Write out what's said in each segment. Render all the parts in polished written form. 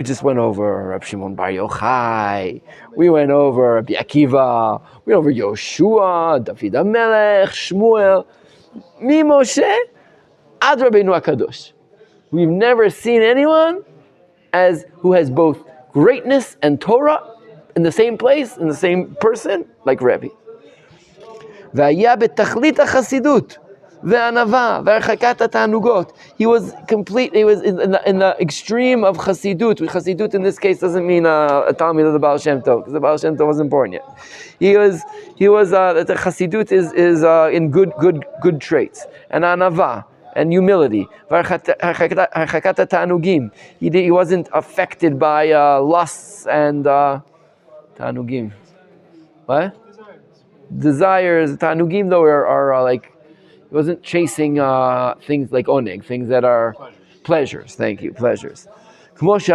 We just went over Reb Shimon Bar Yochai. We went over Rabbi Akiva. We went over Yoshua, David HaMelech, Shmuel. Mi Moshe ad Rabbeinu HaKadosh. We've never seen anyone who has both greatness and Torah in the same place, in the same person, like Rebbe. V'aya betachlit hachasidut ve'anava ve'archakat ha'tanugot. He was in the extreme of chasidut. Chasidut in this case doesn't mean a talmid of the Baal Shem Tov, because the Baal Shem Tov wasn't born yet. The chasidut is in good traits, and anava, and humility. He wasn't affected by lusts and tanugim. What? Desires. Tanugim though are like, he wasn't chasing things like oneg, things that are pleasures. Thank you, pleasures. Like it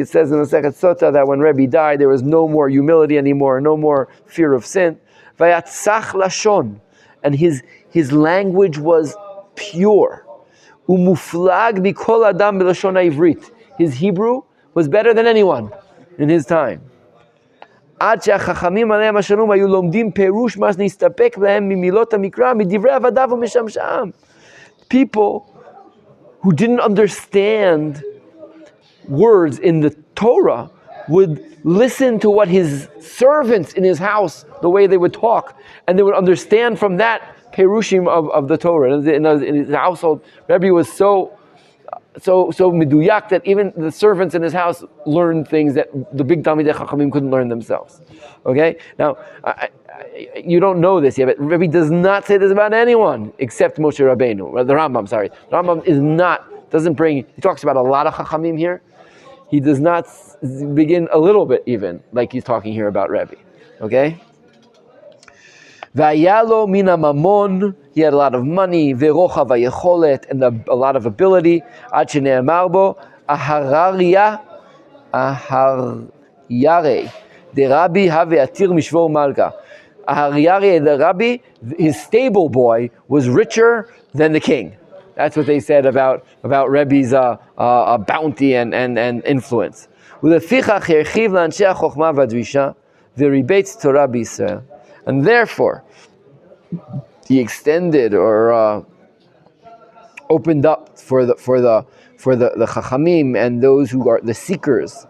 says in the Sechet Sota that when Rebbe died, there was no more humility anymore, no more fear of sin. Vayatzach lashon. And his language was pure. Umuflag mikol adam b'lashon ha'ivrit. His Hebrew was better than anyone in his time. Ad she'achachamim aleim hashalom hayu lomdim perush mas nistapek lehem mimilot hamikra midivrei avadav u'mishamsham. People who didn't understand words in the Torah would listen to what his servants in his house, the way they would talk, and they would understand from that perushim of the Torah. In his household, Rebbe was so meduyak that even the servants in his house learned things that the big Talmidei Chachamim couldn't learn themselves. Okay? Now, you don't know this yet, but Rebbe does not say this about anyone except Moshe Rabbeinu. The Rambam, sorry. The Rambam he talks about a lot of Chachamim here. He does not begin a little bit even, like he's talking here about Rebbe. Okay? Vayalo mina mamon, he had a lot of money, verocha vayecholet, and a lot of ability. Ad shene'emar bo, aharyare, de Rabbi have atir mishvor malka. Aharyare, the Rabbi, his stable boy, was richer than the king. That's what they said about Rebbe's bounty and influence. And therefore, he extended or opened up for the Chachamim and those who are the seekers,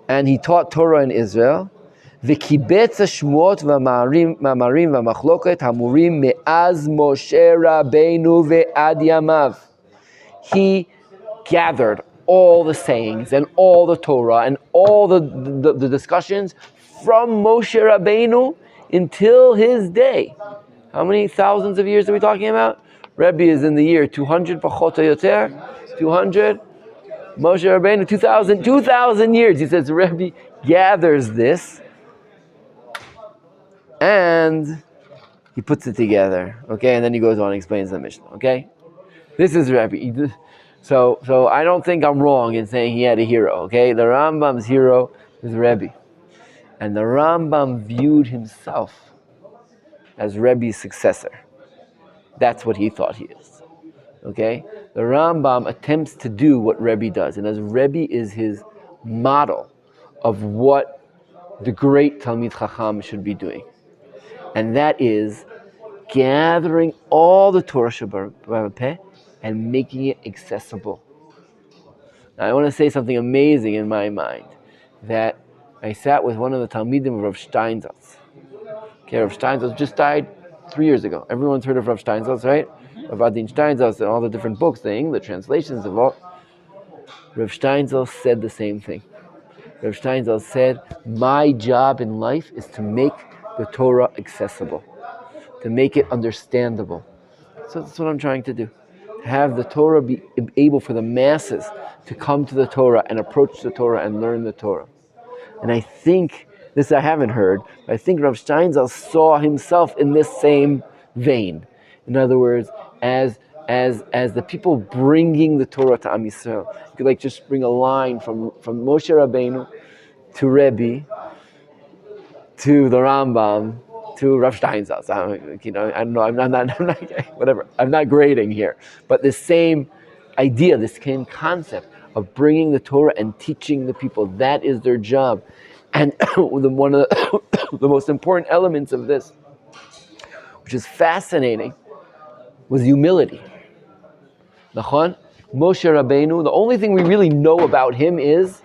and he taught Torah in Israel. וקיבץ השמועות והמאמרים והמחלוקת המורים מאז משה רבינו ועד ימיו. He gathered all the sayings and all the Torah and all the discussions from Moshe Rabbeinu until his day. How many thousands of years are we talking about? Rebbe is in the year 200, pachot yoter, 200. Moshe Rabbeinu, 2,000 years. He says Rebbe gathers this and he puts it together, okay? And then he goes on and explains the Mishnah, okay? This is Rebbe. So I don't think I'm wrong in saying he had a hero, okay? The Rambam's hero is Rebbe. And the Rambam viewed himself as Rebbe's successor. That's what he thought he is, okay? The Rambam attempts to do what Rebbe does. And as Rebbe is his model of what the great Talmid Chacham should be doing. And that is gathering all the Torah Sheba'al Peh and making it accessible. Now I want to say something amazing in my mind, that I sat with one of the Talmidim of Rav Steinsaltz. Okay, Rav Steinsaltz just died 3 years ago. Everyone's heard of Rav Steinsaltz, right? Rav Adin Steinsaltz and all the different books, the English translations of all. Rav Steinsaltz said the same thing. Rav Steinsaltz said, my job in life is to make the Torah accessible, to make it understandable. So that's what I'm trying to do. To have the Torah be able for the masses to come to the Torah and approach the Torah and learn the Torah. And I think, this I haven't heard, but I think Rav Steinsaltz saw himself in this same vein. In other words, as the people bringing the Torah to Am Yisrael. You could just bring a line from Moshe Rabbeinu to Rebbe, to the Rambam, to Rav Steinsaltz. I don't know. I'm not. Whatever. I'm not grading here, but the same idea, this same concept of bringing the Torah and teaching the people. That is their job. And one of the most important elements of this, which is fascinating, was humility. Nachon? Moshe Rabbeinu, the only thing we really know about him is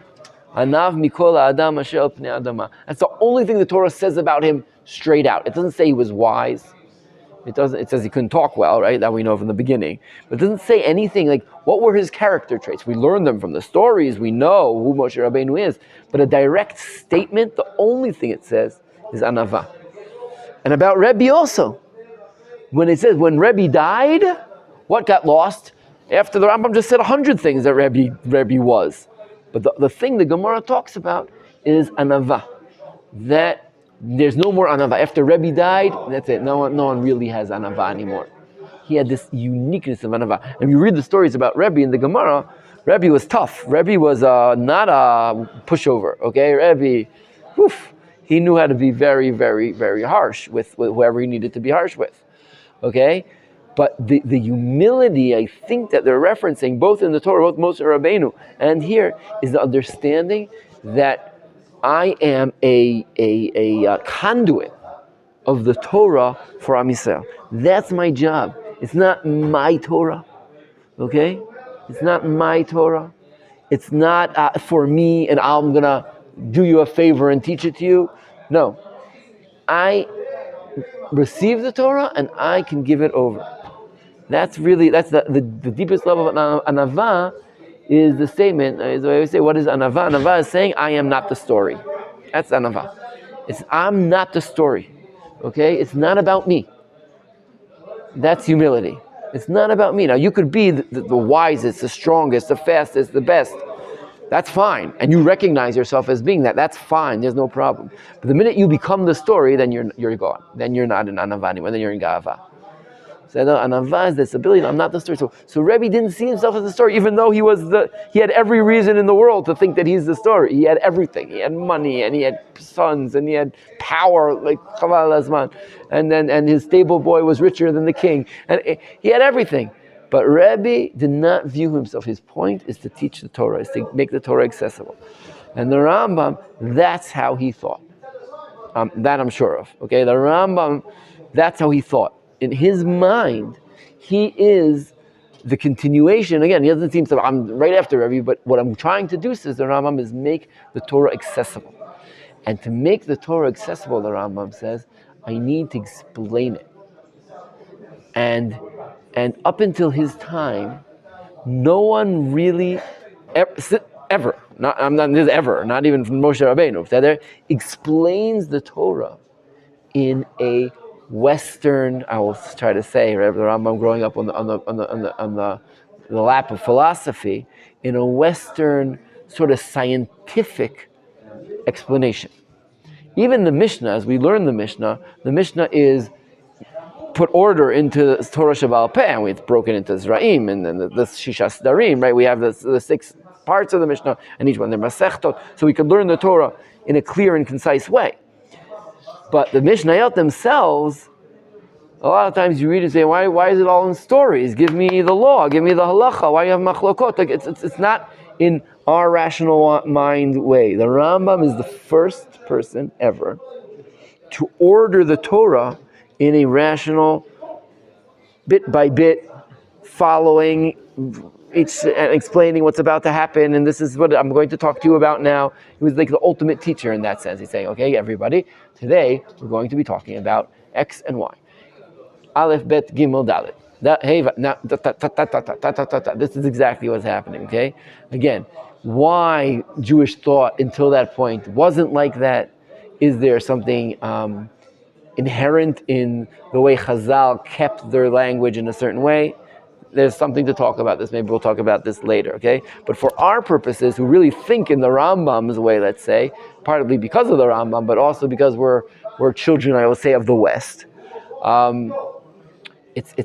Anav mikol ha'adam asher al pnei adama. That's the only thing the Torah says about him straight out. It doesn't say he was wise. It says he couldn't talk well, right? That we know from the beginning. But it doesn't say anything like what were his character traits. We learn them from the stories. We know who Moshe Rabbeinu is. But a direct statement, the only thing it says is anava. And about Rebbe also. When it says, when Rebbe died, what got lost? After the Rambam just said 100 things that Rebbe was. But the thing the Gemara talks about is anava. That there's no more anava. After Rebbe died, that's it. No one really has anava anymore. He had this uniqueness of anava. And you read the stories about Rebbe in the Gemara, Rebbe was tough. Rebbe was not a pushover, okay? Rebbe, he knew how to be very, very, very harsh with whoever he needed to be harsh with, okay? But the humility, I think that they're referencing, both in the Torah, both Moshe Rabbeinu, and here, is the understanding that I am a conduit of the Torah for Am Yisrael. That's my job. It's not my Torah, okay? It's not my Torah. It's not for me and I'm going to do you a favor and teach it to you. No. I receive the Torah and I can give it over. That's the deepest level of anava is the statement. As I always say, what is anava? Anava is saying, I am not the story. That's anava. It's I'm not the story. Okay? It's not about me. That's humility. It's not about me. Now, you could be the wisest, the strongest, the fastest, the best. That's fine. And you recognize yourself as being that. That's fine. There's no problem. But the minute you become the story, then you're gone. Then you're not in anava anymore. Then you're in ga'ava. So anava is this ability. I'm not the story. So Rebbe didn't see himself as the story, even though he had every reason in the world to think that he's the story. He had everything. He had money, and he had sons, and he had power, like Chaval Azman. And his stable boy was richer than the king. And he had everything. But Rebbe did not view himself. His point is to teach the Torah, is to make the Torah accessible. And the Rambam, that's how he thought. That I'm sure of. Okay, the Rambam, that's how he thought. In his mind, he is the continuation. Again, he doesn't seem to, I'm right after Rebbe, but what I'm trying to do, says the Rambam, is make the Torah accessible. And to make the Torah accessible, the Rambam says, I need to explain it. And up until his time, no one really ever, not even from Moshe Rabbeinu, explains the Torah in a Western, I will try to say, right, the Rambam growing up on the lap of philosophy, in a Western sort of scientific explanation. Even the Mishna, as we learn the Mishna is put order into Torah Shabbat Peh, and it's broken into Zra'im and then the Shisha Sdarim, right? We have the 6 parts of the Mishnah, and each one they're Masechtot, so we could learn the Torah in a clear and concise way. But the Mishnayot themselves, a lot of times you read and say, why is it all in stories? Give me the law, give me the halacha, why you have machlokot? Like it's not in our rational mind way. The Rambam is the first person ever to order the Torah in a rational, bit by bit, following, explaining what's about to happen, and this is what I'm going to talk to you about now. He was like the ultimate teacher in that sense. He's saying, okay, everybody, today we're going to be talking about X and Y. Aleph, Bet, Gimel, Dalet. This is exactly what's happening, okay? Again, why Jewish thought until that point wasn't like that? Is there something inherent in the way Chazal kept their language in a certain way? There's something to talk about this. Maybe we'll talk about this later, okay? But for our purposes, who really think in the Rambam's way, let's say, partly because of the Rambam, but also because we're children, I will say, of the West, it's a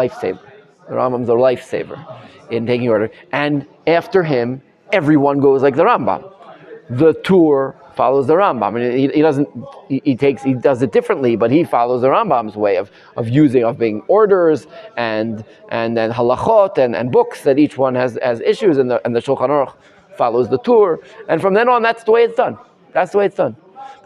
lifesaver. The Rambam's a lifesaver in taking order. And after him, everyone goes like the Rambam. the Tur follows the Rambam. I mean, he doesn't. He does it differently, but he follows the Rambam's way of being orders and then halachot and books that each one has issues, and the Shulchan Aruch follows the Tur, and from then on, that's the way it's done. That's the way it's done.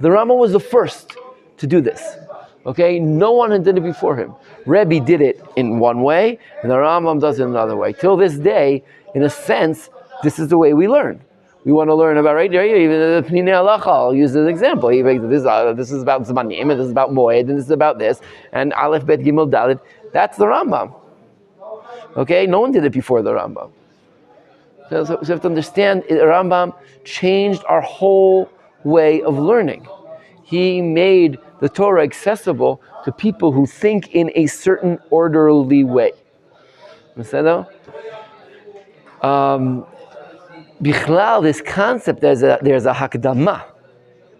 The Rambam was the first to do this. Okay, no one had did it before him. Rebbe did it in one way, and the Rambam does it another way. Till this day, in a sense, this is the way we learn. We want to learn about, right here, even the Pnei Halacha, I'll use as an example. This is about Zmanim, and this is about Moed, and this is about this, and Aleph, Bet, Gimel, Dalet. That's the Rambam. Okay, no one did it before the Rambam. So you have to understand, the Rambam changed our whole way of learning. He made the Torah accessible to people who think in a certain orderly way. Bichlal, this concept, there's a hakdama,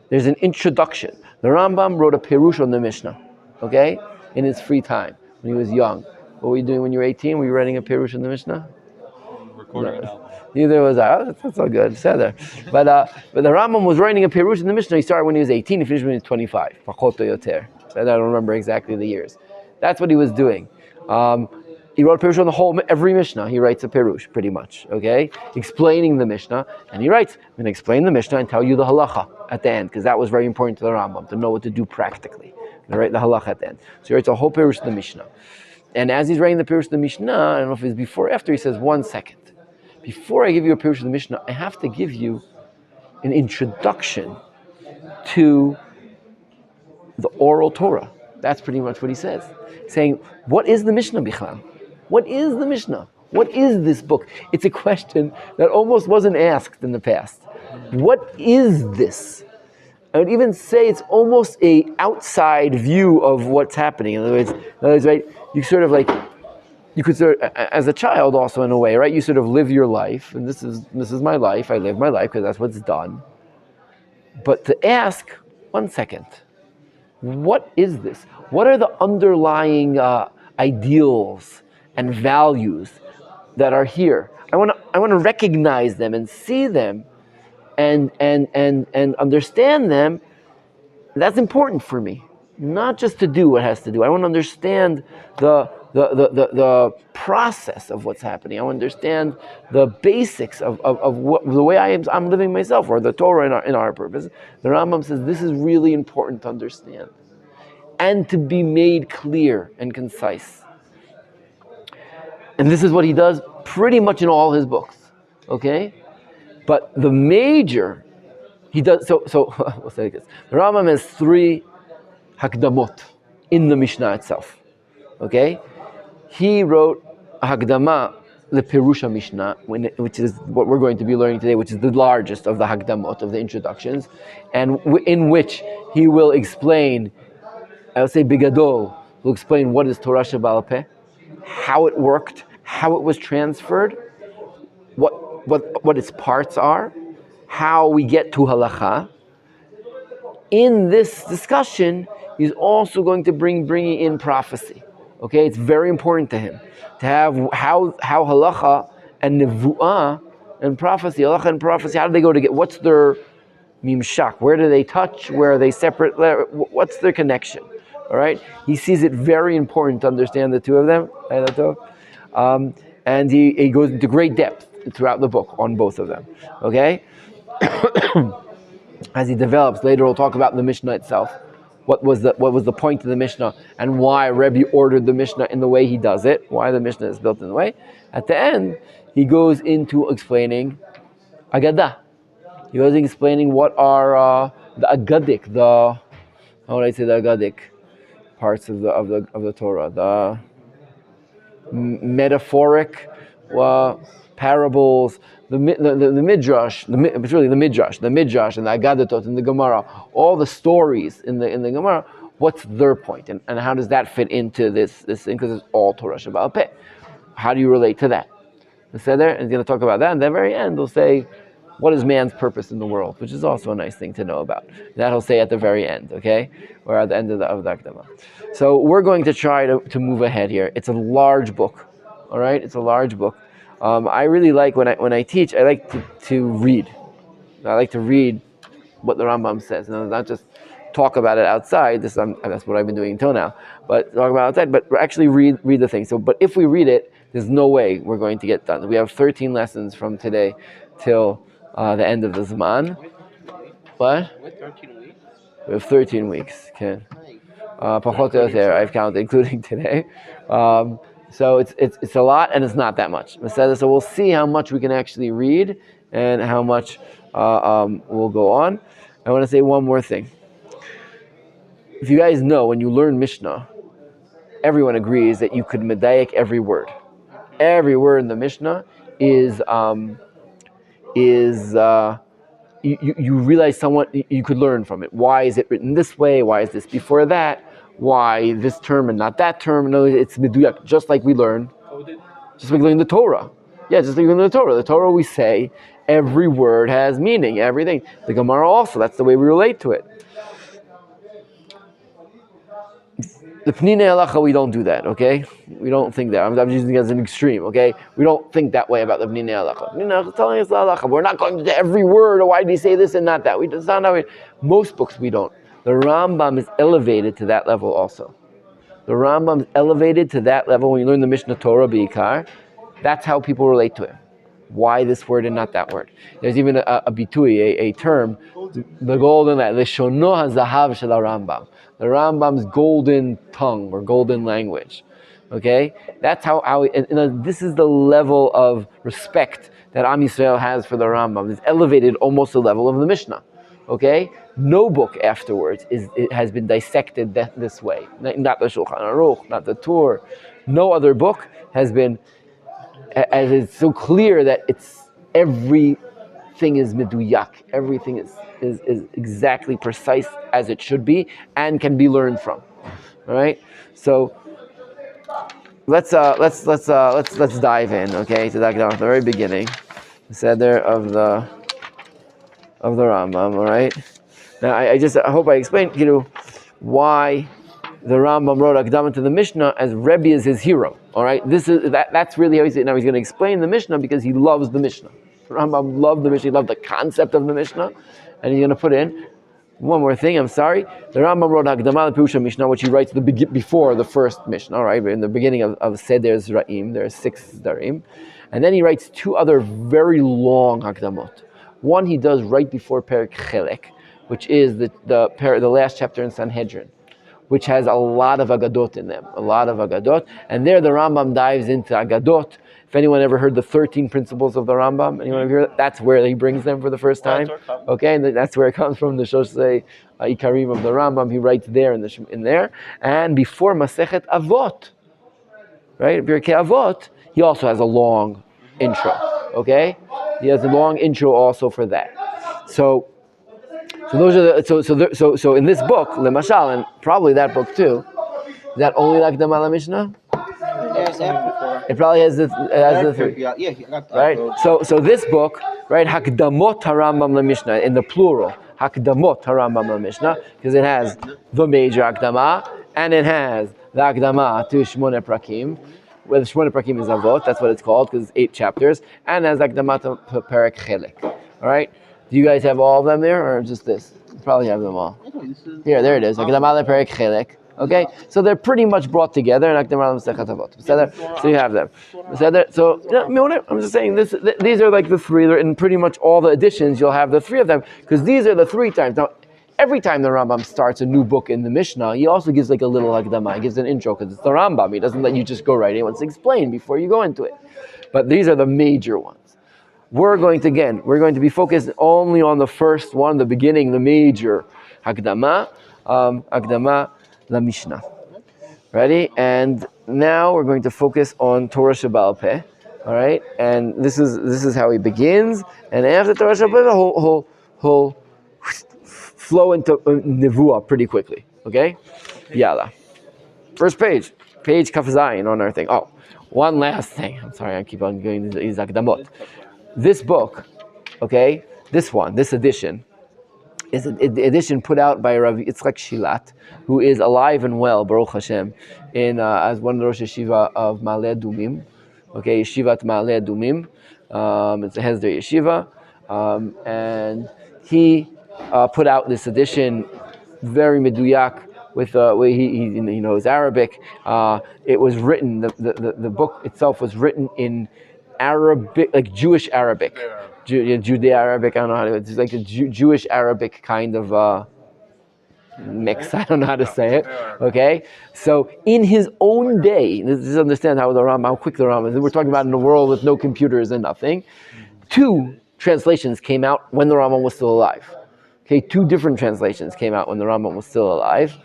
there's an introduction. The Rambam wrote a perush on the Mishnah, okay, in his free time when he was young. What were you doing when you were 18? Were you writing a perush on the Mishnah? Recording it now. Neither was I. Oh, that's all good. But the Rambam was writing a perush in the Mishnah. He started when he was 18. He finished when he was 25. Pachot yoter. I don't remember exactly the years. That's what he was doing. He wrote a perush on every Mishnah. He writes a perush, pretty much. Okay, explaining the Mishnah, and he writes, "I'm going to explain the Mishnah and tell you the halacha at the end, because that was very important to the Rambam to know what to do practically." And write the halacha at the end. So he writes a whole perush of the Mishnah. And as he's writing the perush of the Mishnah, I don't know if it's before or after, he says, 1 second. Before I give you a perush of the Mishnah, I have to give you an introduction to the oral Torah. That's pretty much what he says. Saying, what is the Mishnah, Bichlal? What is the Mishnah? What is this book? It's a question that almost wasn't asked in the past. What is this? I would even say it's almost a outside view of what's happening. In other words, right? You could sort of, as a child also in a way, right? You sort of live your life, and this is my life. I live my life because that's what's done. But to ask, 1 second, what is this? What are the underlying ideals and values that are here? I want to recognize them and see them, and understand them. That's important for me, not just to do what has to do. I want to understand the process of what's happening. I want to understand the basics of what, the way I'm living myself, or the Torah in our purpose. The Rambam says this is really important to understand and to be made clear and concise. And this is what he does pretty much in all his books. Okay? But the major, he does, so we'll say this. The Rambam has 3 hakdamot in the Mishnah itself. Okay? He wrote a hakdama, the Perusha Mishnah, which is what we're going to be learning today, which is the largest of the hakdamot, of the introductions, and in which he will explain, I would say bigadol, will explain what is Torah Sheba'al Peh, how it worked, how it was transferred, what its parts are, how we get to halacha. In this discussion, he's also going to bringing in prophecy. Okay, it's very important to him to have how halacha and nevuah and prophecy, halacha and prophecy, how do they go together? What's their mimshak? Where do they touch? Where are they separate? What's their connection? All right, he sees it very important to understand the two of them, and he goes into great depth throughout the book on both of them. Okay, as he develops later, we'll talk about the Mishnah itself. What was the point of the Mishnah, and why Rebbe ordered the Mishnah in the way he does it, why the Mishnah is built in the way. At the end, he goes into explaining Agadah. He goes into explaining what are the Agadic, how would I say the Agadic parts of the Torah, the metaphoric parables, the midrash, it's really the midrash and the Agadatot and the Gemara, all the stories in the Gemara. What's their point, and how does that fit into this thing? Because it's all Torah Sheba'al Peh. How do you relate to that? The Seder, and he's going to talk about that. And at the very end, he'll say, what is man's purpose in the world? Which is also a nice thing to know about. That he'll say at the very end, okay, or at the end of the Akdama. So we're going to try to move ahead here. It's a large book, all right. It's a large book. I really like when I teach. I like to read. I like to read what the Rambam says, and not just talk about it outside. That's what I've been doing until now. But talk about it outside, but actually read the thing. So, but if we read it, there's no way we're going to get done. We have 13 lessons from today till the end of the Zman. What? 13 weeks? We have 13 weeks. Okay. Pachot or yoter, I've counted, including today. So it's a lot, and it's not that much. So we'll see how much we can actually read and how much will go on. I want to say one more thing. If you guys know, when you learn Mishnah, everyone agrees that you could medayek every word. Every word in the Mishnah is you realize you could learn from it. Why is it written this way? Why is this before that? Why this term and not that term? No, it's meduyak, just like we learn. Just like we learn the Torah. Yeah, just like we learn the Torah. The Torah, we say every word has meaning, everything. The Gemara also, that's the way we relate to it. The Pnine Halacha, we don't do that, okay? We don't think that. I'm using it as an extreme, okay? We don't think that way about the Pnine Halacha. Pnine Halacha is telling us the Halacha. We're not going to every word, or why did he say this and not that? It's not how most books we don't. The Rambam is elevated to that level also. The Rambam is elevated to that level when you learn the Mishnah Torah B'ikar. That's how people relate to it. Why this word and not that word? There's even a bitui, a term, the golden, the shono hazahav shel Rambam, the Rambam's golden tongue or golden language. Okay, that's how this is the level of respect that Am Yisrael has for the Rambam. It's elevated almost to the level of the Mishnah. Okay, no book afterwards has been dissected this way. Not the Shulchan Aruch, not the Torah. No other book has been. As it's so clear that everything is meduyak, everything is exactly precise as it should be and can be learned from. All right, so let's dive in, okay, to that at the very beginning, the seder of the Rambam. All right, now I hope I explained why the Rambam wrote Akdama to the Mishnah as Rebbe is his hero. All right, that's really how he said. Now he's going to explain the Mishnah because he loves the Mishnah. The Rambam loved the Mishnah. He loved the concept of the Mishnah, and he's going to put in one more thing. I'm sorry. The Rambam wrote Akdama L'Pirusha Mishnah, which he writes before the first Mishnah. All right, in the beginning of Seder Zra'im, there are 6 Zra'im, and then he writes 2 other very long Akdamot. One he does right before Perek Chelek, which is the last chapter in Sanhedrin, which has a lot of Agadot in them, and there the Rambam dives into Agadot. If anyone ever heard the 13 principles of the Rambam, anyone ever hear that? That's where he brings them for the first time. Okay, and that's where it comes from, the Shoshei Ikarim of the Rambam. He writes there in there, and before Masechet Avot, right, Pirkei Avot, he also has a long intro. Okay, he has a long intro also for that. So those are so in this book, Lemashal, and probably that book too, is that only like the Mala Mishnah? It probably has the 3. Right? So this book, right, Hakdamot HaRambam LaMishnah, in the plural, Hakdamot HaRambam LaMishnah, because it has the major Hakdama, and it has the Hakdama to Shmone Prakim, where the Shmone Prakim is Avot, that's what it's called, because it's 8 chapters, and it has Hakdama to Perek Chelek. All right? Do you guys have all of them there, or just this? You probably have them all. Here, there it is. Hakdama to Perek Chelek. Okay, so they're pretty much brought together, and so you have them. So I'm just saying these are like the 3. In pretty much all the editions, you'll have the 3 of them, because these are the 3 times. Now, every time the Rambam starts a new book in the Mishnah, he also gives like a little Hakdama. He gives an intro because it's the Rambam. He doesn't let you just go right in. He wants to explain before you go into it. But these are the major ones. We're going to be focused only on the first one, the beginning, the major Hakdama, Hakdama La Mishnah. Ready? And now we're going to focus on Torah Sheba'al Peh. All right? And this is how he begins. And after Torah Sheba'al Peh, he'll flow into Nevuah pretty quickly. Okay? Yalla. First page Kaf Zayin on our thing. Oh, one last thing. I'm sorry, I keep on going to these Akdamot. This book, okay, this edition, is an edition put out by Rav Yitzchak Shilat, who is alive and well, Baruch Hashem, as one of the Rosh Yeshiva of Ma'ale Adumim, okay, Yeshivat Ma'ale Adumim. It's a Hesder Yeshiva. and he put out this edition, very meduyak, with he knows Arabic. It was written. The book itself was written in Arabic, like Jewish Arabic, Judeo-Arabic. I don't know how to. It's like a Jewish Arabic kind of mix. I don't know how to say it. Okay, so in his own day, this is understand how quick the Rambam is. We're talking about in a world with no computers and nothing. 2 translations came out when the Rambam was still alive. Okay, 2 different translations came out when the Rambam was still alive.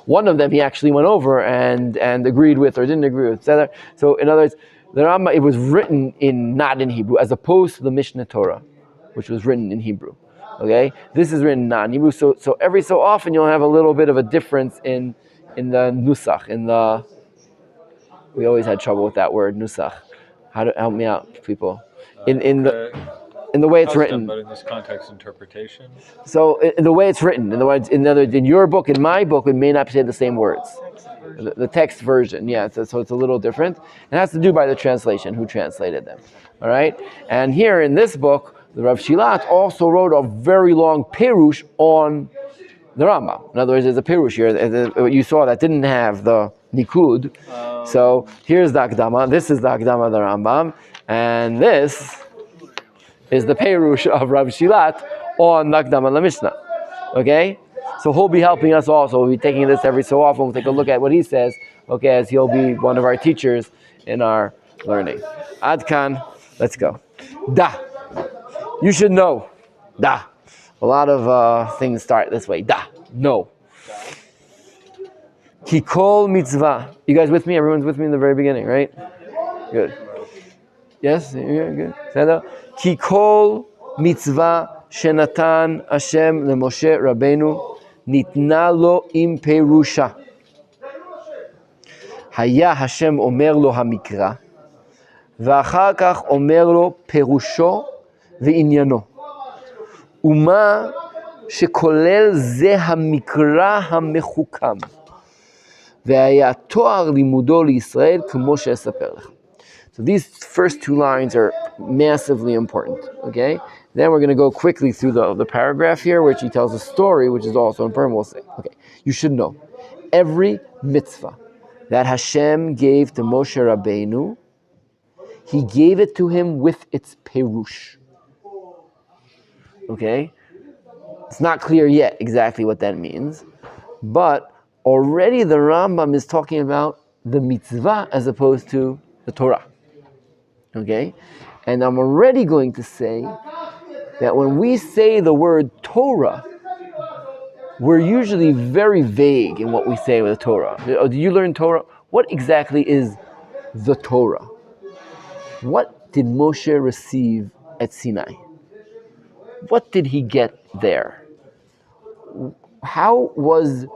One of them he actually went over and agreed with or didn't agree with, etc. So in other words, the Rambam, it was written not in Hebrew, as opposed to the Mishna Torah, which was written in Hebrew. Okay, this is written not in Hebrew. So every so often you'll have a little bit of a difference in the nusach. We always had trouble with that word nusach. Help me out, people. In the way it's written, but in this context, interpretation. So in the way it's written, in the words, in your book, in my book, it may not say the same words. The text version, yeah. So it's a little different. It has to do by the translation, who translated them. All right. And here in this book, the Rav Shilat also wrote a very long perush on the Rambam. In other words, there's a perush here. You saw that didn't have the nikud. So here's the Akdama. This is the Akdama of the Rambam, and this is the Perush of Rav Shilat on Akdama la Mishnah. Okay? So he'll be helping us also. We'll be taking this every so often. We'll take a look at what he says, okay, as he'll be one of our teachers in our learning. Adkan, let's go. Da. You should know. Da. A lot of things start this way. Da. No. Kikol mitzvah. You guys with me? Everyone's with me in the very beginning, right? Good. Yes? Yeah, good. Kikol mitzvah shenatan Hashem leMoshe Rabbeinu nitna lo im perusha. Haya Hashem omer lo hamikra, ואחר כך אומר לו פירושו ועניינו. ומה שכולל זה המקרא המחוכם. והיה תואר לימודו לישראל כמו שאספר לך. So these first 2 lines are massively important, okay? Then we're going to go quickly through the paragraph here, which he tells a story, which is also important. We'll say, okay, you should know, every mitzvah that Hashem gave to Moshe Rabbeinu, he gave it to him with its perush. Okay? It's not clear yet exactly what that means, but already the Rambam is talking about the mitzvah as opposed to the Torah. Okay? And I'm already going to say that when we say the word Torah, we're usually very vague in what we say with the Torah. Do you learn Torah? What exactly is the Torah? What did Moshe receive at Sinai? What did he get there? How was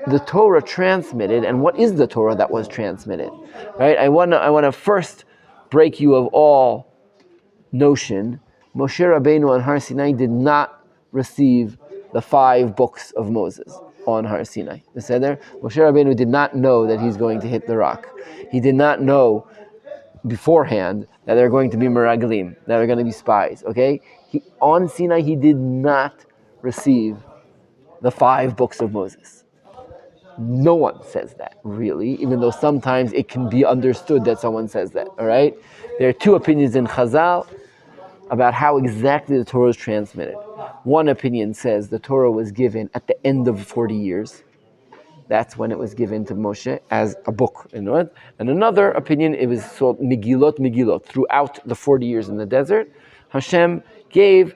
the Torah transmitted, and what is the Torah that was transmitted? Right? I want to first break you of all notion. Moshe Rabbeinu on Har Sinai did not receive the 5 books of Moses on Har Sinai. You said there? Moshe Rabbeinu did not know that he's going to hit the rock. He did not know beforehand that they're going to be meraglim, that they're going to be spies. Okay? On Sinai, he did not receive the 5 books of Moses. No one says that, really, even though sometimes it can be understood that someone says that, all right? There are 2 opinions in Chazal about how exactly the Torah is transmitted. One opinion says the Torah was given at the end of 40 years. That's when it was given to Moshe as a book. You know it? And another opinion, it was called Megillot. Throughout the 40 years in the desert, Hashem gave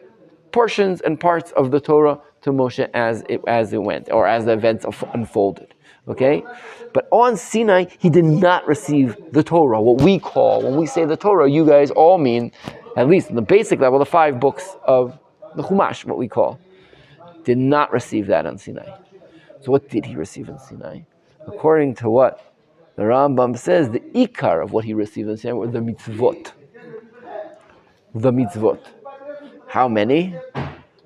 portions and parts of the Torah to Moshe as it went, or as the events unfolded. Okay? But on Sinai, he did not receive the Torah, what we call, when we say the Torah, you guys all mean, at least in the basic level, the 5 books of the Chumash, what we call. Did not receive that on Sinai. So what did he receive on Sinai? According to what the Rambam says, the ikar of what he received on Sinai were the mitzvot. The mitzvot. How many?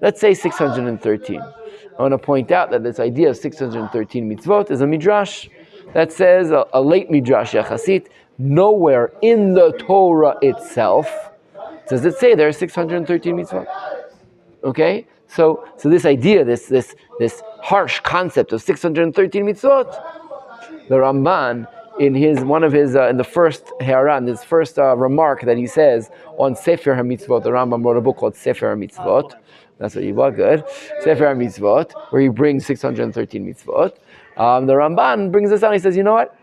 Let's say 613. I want to point out that this idea of 613 mitzvot is a midrash that says, a late midrash yachasit, nowhere in the Torah itself Does it say there are 613 mitzvot? Okay, so this idea, this harsh concept of 613 mitzvot, the Ramban in the first Ha'aran, his first remark that he says on Sefer HaMitzvot, the Rambam wrote a book called Sefer HaMitzvot. That's what you bought, good. Sefer HaMitzvot, where he brings 613 mitzvot. The Ramban brings this out. He says, you know what?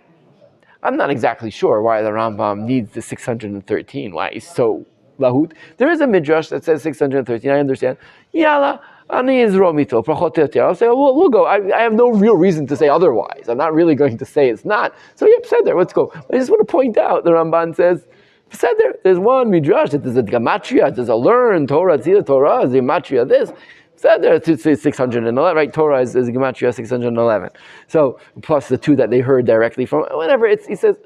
I'm not exactly sure why the Rambam needs the 613. Why he's so lahut. There is a midrash that says 613. I understand. Yalla, ani izromito, prachot. I'll say, well, we'll go. I have no real reason to say otherwise. I'm not really going to say it's not. So yeah, Peseder, let's go. I just want to point out, the Ramban says, Peseder, there's one midrash that there's a gematria, there's a learn Torah, it's either Torah, it's gematria this. Peseder, it's 611, right? Torah is gematria 611. So plus the two that they heard directly from, whatever. He says.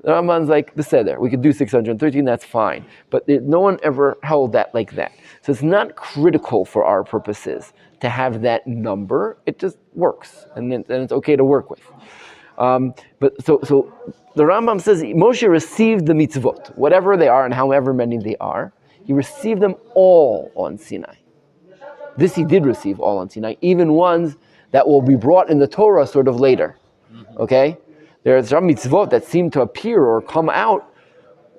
The Ramban's like, Beseder, we could do 613, that's fine. But no one ever held that like that. So it's not critical for our purposes to have that number. It just works, and it's okay to work with. But so the Rambam says Moshe received the mitzvot, whatever they are and however many they are. He received them all on Sinai. This he did receive all on Sinai, even ones that will be brought in the Torah sort of later. Okay? There are some mitzvot that seem to appear or come out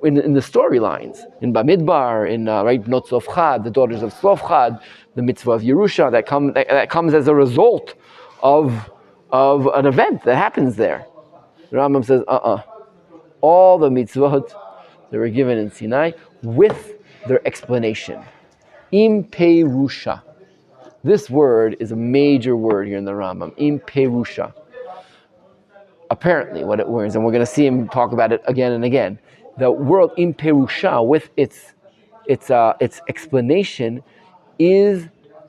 in the storylines. In Bamidbar, in Bnot Tzlofchad, the daughters of Tzlofchad, the mitzvah of Yerusha, that comes as a result of an event that happens there. The Rambam says, all the mitzvot that were given in Sinai with their explanation. Im Perusha. This word is a major word here in the Rambam. Im Perusha. Apparently, what it means, and we're going to see him talk about it again and again. The word in Perusha, with its explanation, is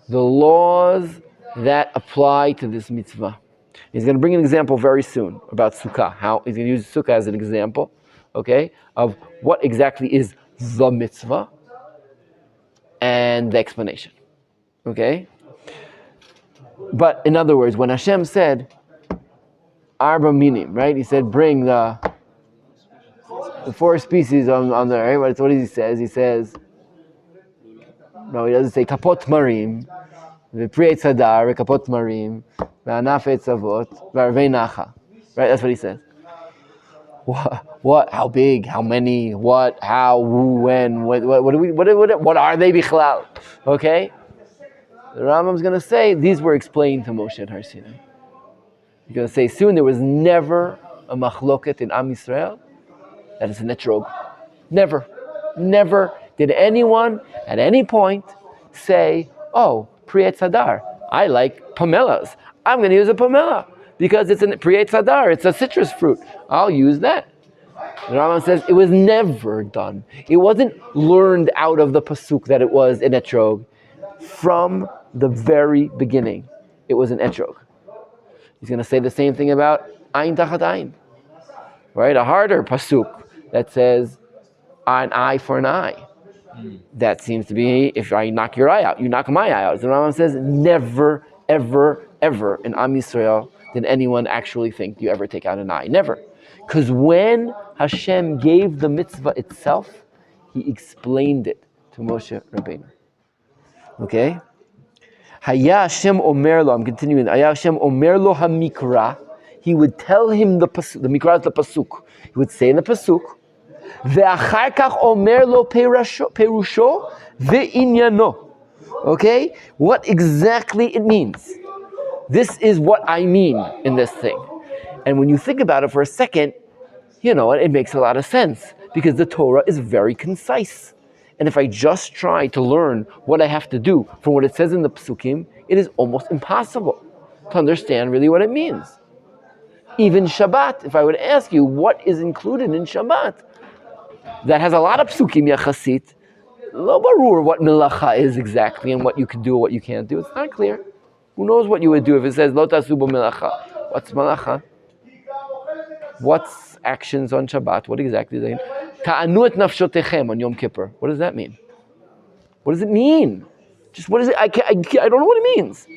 the laws that apply to this mitzvah. He's going to bring an example very soon about sukkah. How he's going to use sukkah as an example, okay, of what exactly is the mitzvah and the explanation, okay. But in other words, when Hashem said Arba minim, right? He said, bring the four species on there, right? What does he say? He says, no, he doesn't say kapot marim, v'priet sadar, kapot marim, v'anaf etzavot, v'arvei nacha. Right? That's what he says. What? How big? How many? What? How? Who? When? What are they bichlal? Okay? The Rambam's going to say these were explained to Moshe at Har Sinai. He's going to say soon there was never a machloket in Am Yisrael that is an etrog. Never did anyone at any point say, oh, Priyat Sadar, I like pomelas. I'm going to use a pomela because it's a Priyat Sadar, it's a citrus fruit. I'll use that. The Rambam says it was never done. It wasn't learned out of the pasuk that it was an etrog. From the very beginning, it was an etrog. He's going to say the same thing about Ayin Tachat Ayin, right? A harder pasuk that says an eye for an eye. That seems to be if I knock your eye out, you knock my eye out. The Rambam says never, ever, ever in Am Yisrael did anyone actually think you ever take out an eye. Never. Because when Hashem gave the mitzvah itself, He explained it to Moshe Rabbeinu. Okay? Haya Hashem omer lo, I'm continuing. Haya Hashem omer lo hamikra. He would tell him the pasuk. The mikra is the pasuk. He would say in the pasuk, ve'achar kach omer lo perusho ve'inyano. Okay? What exactly it means. This is what I mean in this thing. And when you think about it for a second, you know, it makes a lot of sense because the Torah is very concise. And if I just try to learn what I have to do from what it says in the Psukim, it is almost impossible to understand really what it means. Even Shabbat, if I would ask you what is included in Shabbat, that has a lot of Psukim Yachasit, lo barur what melacha is exactly and what you can do, what you can't do. It's not clear. Who knows what you would do if it says lo tasu bo melacha? What's melacha? What's actions on Shabbat? What exactly does that mean? Ta'anu et nafshotechem on Yom Kippur. What does that mean? What does it mean? Just what is it? I don't know what it means.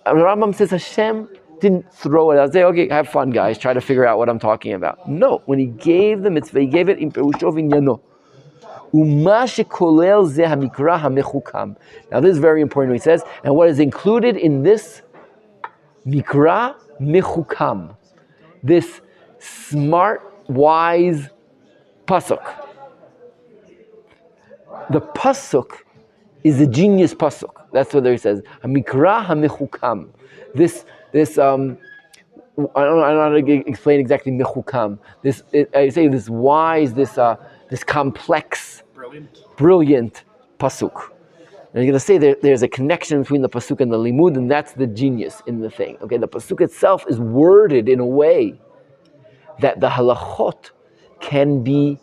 Rambam says Hashem didn't throw it out. Say, okay, have fun, guys. Try to figure out what I'm talking about. No, when He gave the mitzvah, He gave it in perusho v'inyano. Now this is very important. He says, and what is included in this mikra mechukam, this smart, wise pasuk. The pasuk is a genius pasuk. That's what he says. Mikra hamechukam. This I don't know how to explain exactly mechukam. I say this wise, this complex, brilliant pasuk. And you're going to say there's a connection between the pasuk and the limud, and that's the genius in the thing. Okay, the pasuk itself is worded in a way that the halachot can be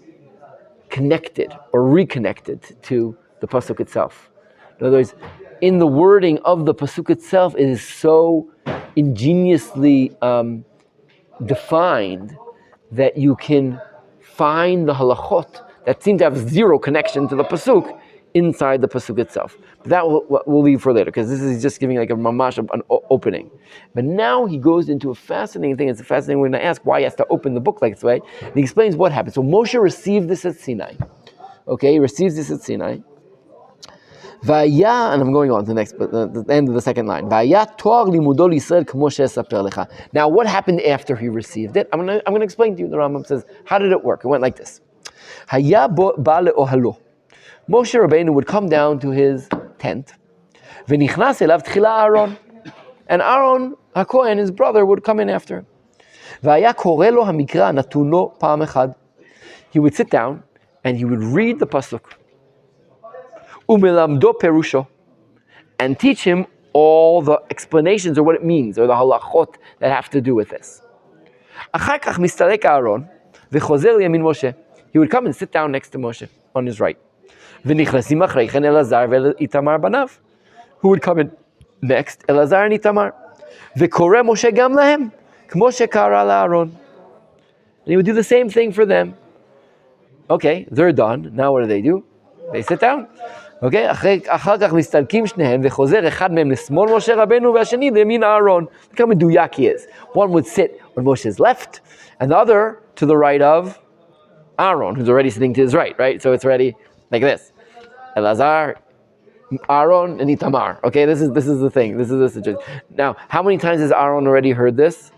connected or reconnected to the pasuk itself. In other words, in the wording of the pasuk itself, it is so ingeniously defined that you can find the halachot that seem to have zero connection to the pasuk inside the pasuk itself. But that we'll leave for later, because this is just giving like a mamash, an opening. But now he goes into a fascinating thing. It's a fascinating. We're going to ask why he has to open the book like this way. And he explains what happened. So Moshe received this at Sinai. Okay, he receives this at Sinai. Vaya, and I'm going on to the end of the second line. Vaya toar limudo l'Yisrael k'mo she'esaper lecha. Now, what happened after he received it? I'm going to explain to you. The Rambam says, how did it work? It went like this. Haya ba le'ohalo. Moshe Rabbeinu would come down to his tent. V'nichnas elav tchila Aaron. And Aaron, HaKohen, his brother, would come in after him. Vaya koreh lo hamikra natun lo pa'am echad. He would sit down and he would read the pasuk. Umelamdo perusho, and teach him all the explanations or what it means or the halachot that have to do with this. Achar kach mistalek Aaron v'chozer yamin Moshe. He would come and sit down next to Moshe on his right. V'nichlesim achreichen Elazar ve'Itamar banav. Who would come in next? Elazar and Itamar. V'koreh Moshe gam lahem k'mo shekara la'Aaron. And he would do the same thing for them. Okay, they're done. Now what do? They sit down. Okay, אחר כך מסתלקים שניהם וחוזר אחד מהם לשמאל משה רבנו והשני לימין אהרון. Look how מדויק he is. One would sit on Moshe's left and the other to the right of Aaron, who's already sitting to his right, right? So it's already like this. Elazar, Aaron, and Itamar. Okay, this is the thing. This is the situation. Now, how many times has Aaron already heard this?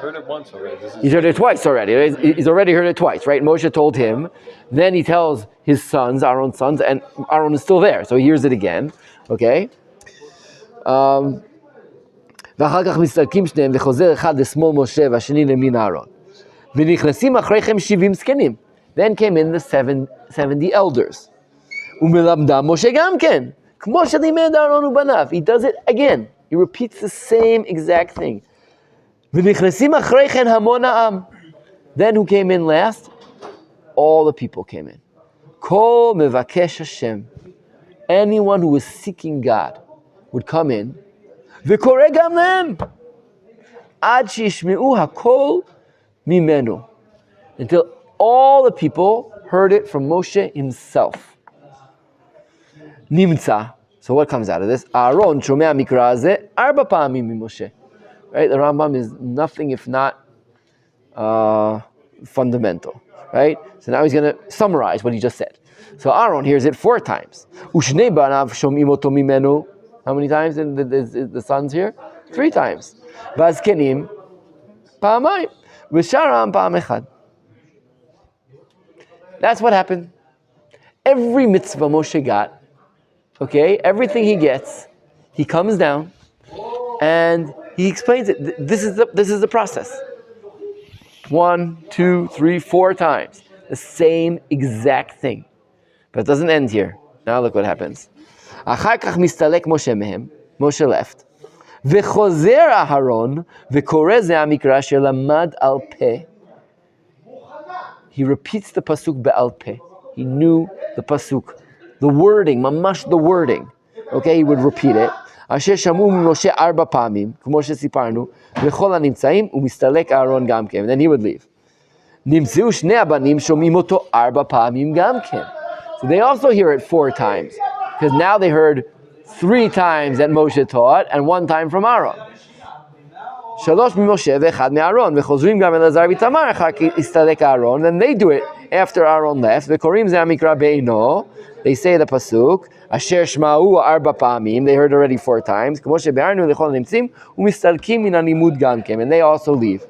Heard it once already. He's heard it twice already. He's already heard it twice, right? Moshe told him. Then he tells his sons, Aaron's sons, and Aaron is still there, so he hears it again. Okay. ואחר כך מסתלקים שניהם וחוזר אחד לשמאל משה והשני לימין אהרון. ונכנסים אחריכם 70 זקנים. Then came in the 70 elders. ומלמדם משה גם כן. כמו שלימד אהרון ובניו. He does it again. He repeats the same exact thing. ונכנסים אחרי כן המון העם. Then who came in last? All the people came in. כל מבקש השם. Anyone who was seeking God would come in. וקורא גם להם. עד שישמעו הכל ממנו. Until all the people heard it from Moshe himself. נמצא. So what comes out of this? אהרון שומע מקרא הזה 4 פעמים ממשה. Right? The Rambam is nothing if not fundamental. Right? So now he's going to summarize what he just said. So Aaron hears it 4 times. ושני בניו שומעים אותו ממנו. How many times is the sons here? 3 times. והזקנים פעמיים. ושאר העם פעם אחד. That's what happened. Every mitzvah Moshe got, okay, everything he gets, he comes down and he explains it. This is the process. 1, 2, 3, 4 times. The same exact thing. But it doesn't end here. Now look what happens. אחר כך מסתלק משה מהם, Moshe left. וחוזר אהרון, וקורא זה המקרא שלמד על פה. He repeats the pasuk be'al peh. He knew the pasuk. The wording, mamash the wording. Okay, he would repeat it. אשר שמעו ממשה 4 פעמים, כמו שסיפרנו, וכל הנמצאים, ומסתלק אהרון גם כן. And then he would leave. נמצאו שני הבנים, שומעים אותו 4 פעמים גם כן. So they also hear it 4 times. Because now they heard 3 times that Moshe taught, and 1 time from Aaron. 3 ממשה ואחד מאהרון, וחוזרים גם אלעזר ואיתמר, אחר כך הסתלק אהרון, and they do it after Aaron left, v'korim ze hamikra be'ino, they say the pasuk, asher shma'u arba pa'amim, they heard already 4 times, k'mo shebe'arnu l'chol nimtzim, u'mistalkim min hanimud gamkem, and they also leave.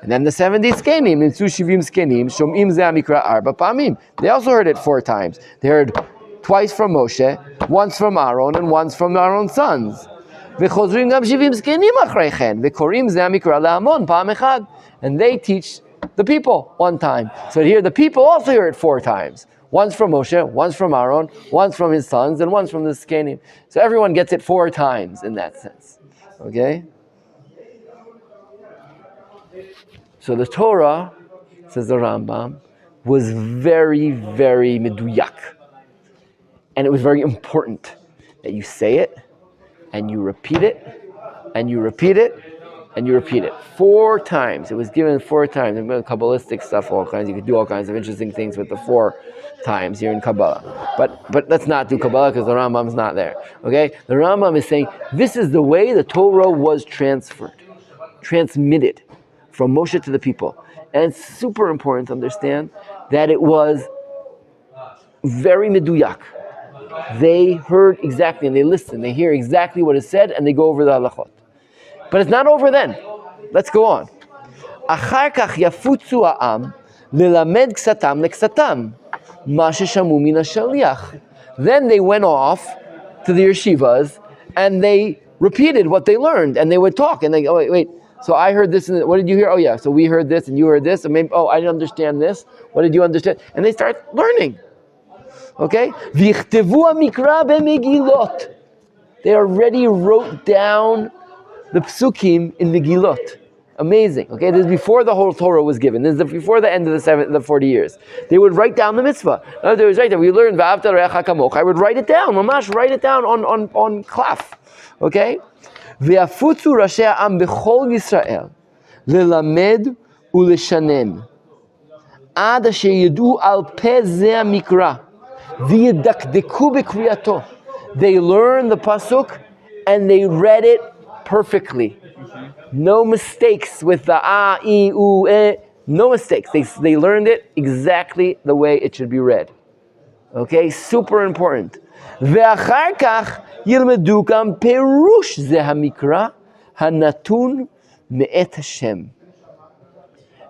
And then the 70 skenim, nimtzu shivim skenim, shom'im ze hamikra arba pa'amim, they also heard it 4 times. They heard twice from Moshe, once from Aaron, and once from Aaron's sons. V'chozrim gam shivim skenim achreichen, v'korim ze hamikra le'amon pa'am echad, and they teach the people 1 time. So here the people also hear it 4 times. Once from Moshe, once from Aaron, once from his sons, and once from the Skenim. So everyone gets it 4 times in that sense. Okay? So the Torah, says the Rambam, was very, very meduyak. And it was very important that you say it, and you repeat it, and you repeat it, and you repeat it 4 times. It was given 4 times. And Kabbalistic stuff, all kinds. You could do all kinds of interesting things with the 4 times here in Kabbalah. But let's not do Kabbalah because the Rambam's not there. Okay? The Rambam is saying this is the way the Torah was transmitted from Moshe to the people. And it's super important to understand that it was very meduyak. They heard exactly, and they listen. They hear exactly what is said, and they go over the halachot. But it's not over then. Let's go on. Achar kach yafutzu ha'am lelamed ksatam leksatam ma sheshamu min hashaliach. Then they went off to the yeshivas and they repeated what they learned, and they would talk and they go, wait. So I heard this, and what did you hear? Oh yeah, so we heard this and you heard this, and maybe I didn't understand this. What did you understand? And they start learning. Okay? V'ichtevu hamikra b'megilot. They already wrote down the psukim in Megillot. Amazing. Okay, this is before the whole Torah was given. This is before the end of the 40 years. They would write down the mitzvah. In other words, right there, we learned V'ahavta l'reacha kamocha. I would write it down, mamash, write it down on klaf. Okay? V'yafutzu rashei ha'am b'chol Yisrael lelamed u'leshanen ad asher yid'u al peh zeh hamikra v'yedakdeku b'kriyato. They learned the pasuk and they read it perfectly. No mistakes with the a, e, u, e. No mistakes. They learned it exactly the way it should be read. Okay, super important. Ve'achar kach yilmedu kam perush ze hamikra hanatun me'et Hashem.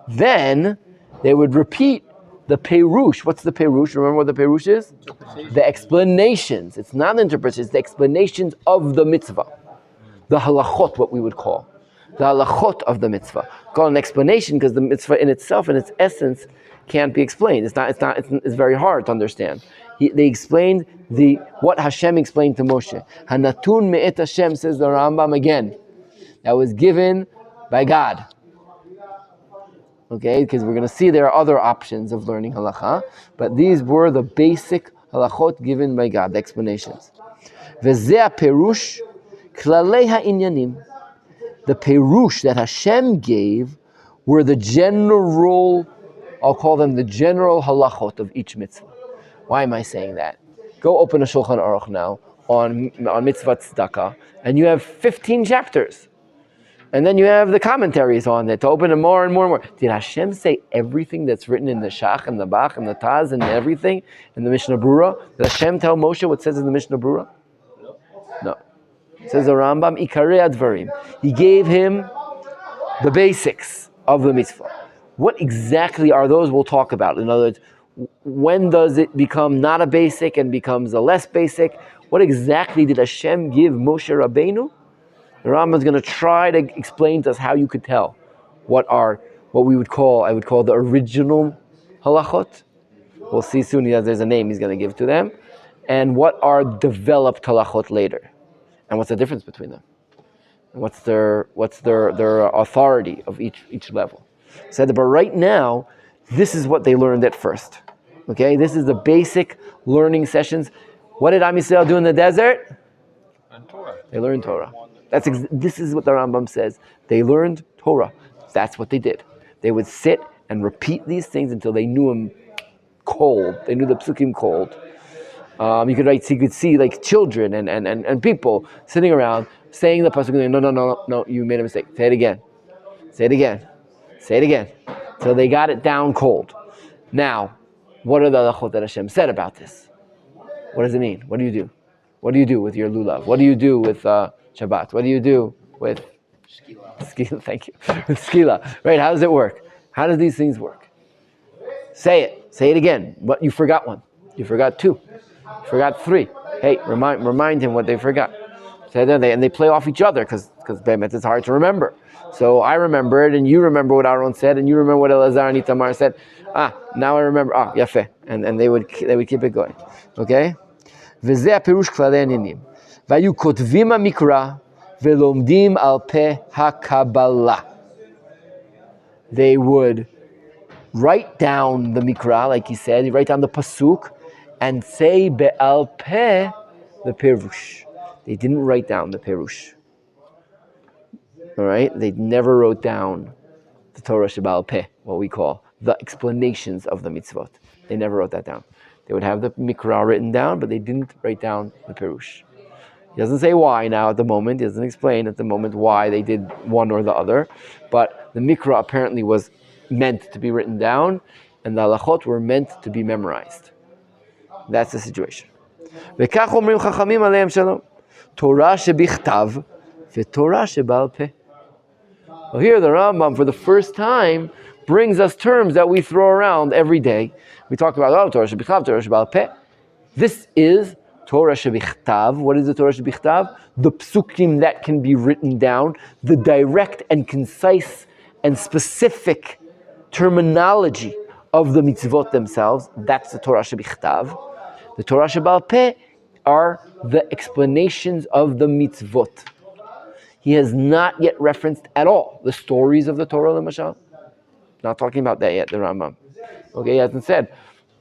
Then they would repeat the perush. What's the perush? Remember what the perush is? The explanations. It's not interpretation. It's the explanations of the mitzvah. The halachot, what we would call. The halachot of the mitzvah. Call an explanation because the mitzvah in itself, in its essence, can't be explained. It's very hard to understand. They explained what Hashem explained to Moshe. Hanatun me'et Hashem, says the Rambam again. That was given by God. Okay, because we're going to see there are other options of learning halacha, but these were the basic halachot given by God, the explanations. V'zeh perush klalei ha'inyanim. The perush that Hashem gave were the general, I'll call them the general halachot of each mitzvah. Why am I saying that? Go open a Shulchan Aruch now on mitzvah tzedakah, and you have 15 chapters. And then you have the commentaries on it to open it more and more and more. Did Hashem say everything that's written in the Shach and the Bach and the Taz and everything in the Mishnah Brura? Did Hashem tell Moshe what it says in the Mishnah Brura? No. It says the Rambam, Ikarei Advarim. He gave him the basics of the mitzvah. What exactly are those? We'll talk about. In other words, when does it become not a basic and becomes a less basic? What exactly did Hashem give Moshe Rabbeinu? The Rambam is going to try to explain to us how you could tell what I would call the original halachot. We'll see soon. There's a name he's going to give to them, and what are developed halachot later, and what's the difference between them, and what's their authority of each level. So, but right now, this is what they learned at first. Okay, this is the basic learning sessions. What did Am Yisrael do in the desert? And Torah. They learned Torah. This is what the Rambam says. They learned Torah. That's what they did. They would sit and repeat these things until they knew them cold. They knew the psukim cold. You could see like children and people sitting around saying the pasuk. No, you made a mistake. Say it again. Say it again. Say it again. So they got it down cold. Now, What are the halachot that Hashem said about this? What does it mean? What do you do? What do you do with your lulav? What do you do with Shabbat? What do you do with skila? Thank you. With skila, right? How does it work? How do these things work? Say it. Say it again. But you forgot one. You forgot two. You forgot three. Hey, remind him what they forgot. And they play off each other because it's hard to remember. So I remember it, and you remember what Aaron said, and you remember what Elazar and Itamar said. Now I remember. Yafeh. And they would keep it going. Okay? וזה הפירוש כללי העניינים. והיו כותבים המקרא ולומדים על פה הקבלה. They would write down the mikra, like he said, write down the pasuk, and say be'al peh the perush. They didn't write down the perush. All right? They never wrote down the Torah Shebaal Peh, what we call the explanations of the mitzvot. They never wrote that down. They would have the mikra written down, but they didn't write down the perush. He doesn't say why now at the moment. He doesn't explain at the moment why they did one or the other. But the mikra apparently was meant to be written down, and the halachot were meant to be memorized. That's the situation. וכך אומרים חכמים עליהם שלום. Torah shebichtav v'Torah sheba'al peh. Well, here the Rambam, for the first time, brings us terms that we throw around every day. We talk about Torah shebichtav, Torah sheba'al peh. This is Torah shebichtav. What is the Torah shebichtav? The psukim that can be written down, the direct and concise and specific terminology of the mitzvot themselves. That's the Torah shebichtav. The Torah sheba'al peh are the explanations of the mitzvot. He has not yet referenced at all the stories of the Torah, l'mashal. Not talking about that yet, the Rambam. Okay, he hasn't said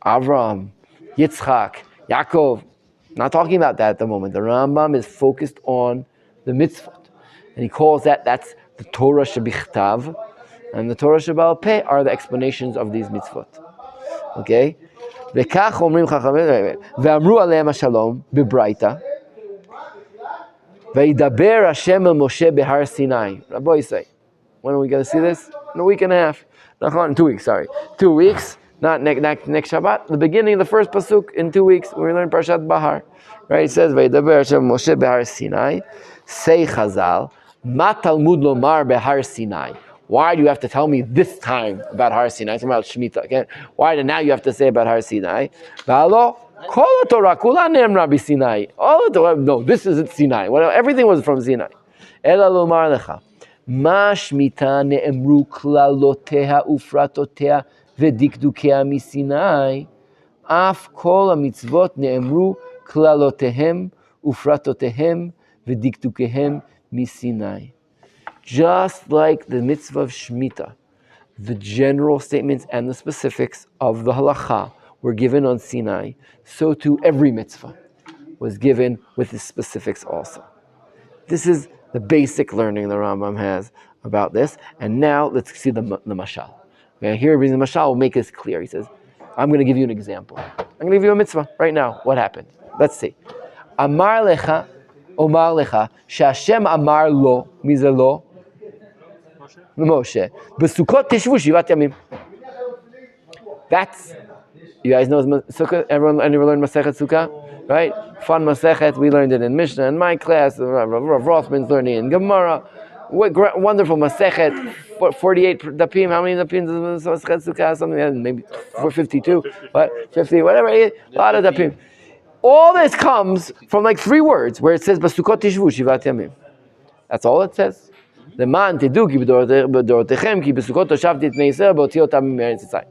Avram, Yitzchak, Yaakov. Not talking about that at the moment. The Rambam is focused on the mitzvot. And he calls that's the Torah shebichtav. And the Torah sheba'al peh are the explanations of these mitzvot. Okay? וכך אומרים חכמים, ואמרו עליהם השלום בברייתא, וידבר השם אל משה בהר סיני. Rabbi say, when are we going to see this? In a week and a half. In 2 weeks, sorry. 2 weeks, not next Shabbat. The beginning of the first pasuk in 2 weeks, we learn Parshat Bahar. Right? It says, וידבר השם אל משה בהר סיני, say Chazal, מה תלמוד לומר בהר סיני? Why do you have to tell me this time about Har Sinai? It's about Shemitah. Okay? Why do now you have to say about Har Sinai? No, this isn't Sinai. Everything was from Sinai. Ela lomar lecha. Ma Shemitah ne'emru klaloteha ufratoteha v'dikdukea misinai. Af kol hamitzvot ne'emru klalotehem ufratotehem v'dikdukehem misinai. Just like the mitzvah of Shemitah, the general statements and the specifics of the halacha were given on Sinai, so too every mitzvah was given with the specifics also. This is the basic learning the Rambam has about this. And now let's see the mashal. Okay, here the mashal will make this clear. He says, I'm going to give you an example. I'm going to give you a mitzvah right now. What happened? Let's see. Amar lecha, omar lecha, she'Hashem amar lo, mize lo, Moshe. Besukot tishvu shivat yamim. That's, you guys know Sukkah? Anyone learned Masechet Sukkah? Right? Fun Masechet. We learned it in Mishna in my class. Rav Rothman's learning in Gemara. Wonderful Masechet. 48 dapim. How many dapim does Masechet Sukkah? Something maybe 452. What? 50, whatever. A lot of dapim. All this comes from like 3 words where it says Besukot tishvu shivat yamim. That's all it says. למען תדעו כי בדורותיכם כי בסוכות תושבתי את בני ישראל בהוציא אותם מארץ מצרים.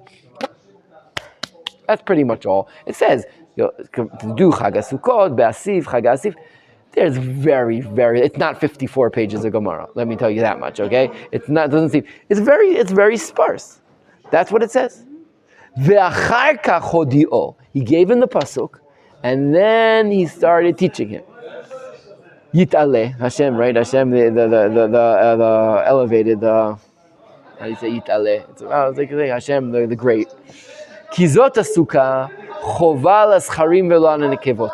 That's pretty much all. It says, תדעו חג הסוכות, באסיף, חג האסיף. There's it's not 54 pages of Gemara. Let me tell you that much, okay? It's very sparse. That's what it says. ואחר כך הודיעו. He gave him the pasuk, and then he started teaching him. Yit'aleh, Hashem, right? Hashem, the elevated, how do you say Yit'aleh? It's like Hashem, the great. Kizot asukah, choval ascharim velo nekevot.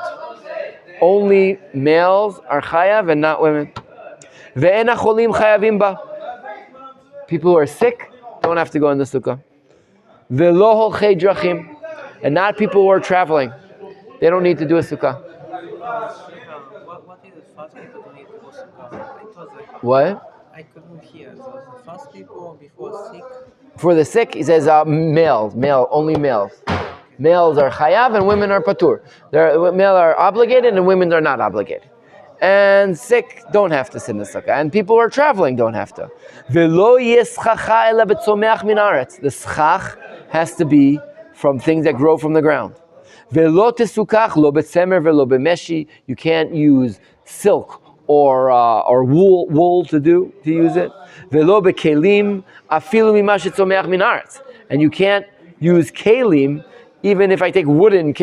Only males are chayav and not women. Ve'en acholim chayavim ba. People who are sick don't have to go in the sukkah. Velo holchei drachim. and not people who are traveling. They don't need to do a sukkah. What is the fast people don't need to do sukkah? It was like What? I couldn't hear. So the fast people before sick. For the sick, he says only males. Males are chayav and women are patur. Male are obligated and women are not obligated. And sick don't have to sit in the sukkah. And people who are traveling don't have to. V'lo yeschacha ela betzomeach min aretz. The schach has to be from things that grow from the ground. V'lo tesukach lo betzemer v'lo bemeshi. You can't use silk or wool to use it. V'lo bekelim afilu mima shetzomeach min aretz. And you can't use kelim even if I take wooden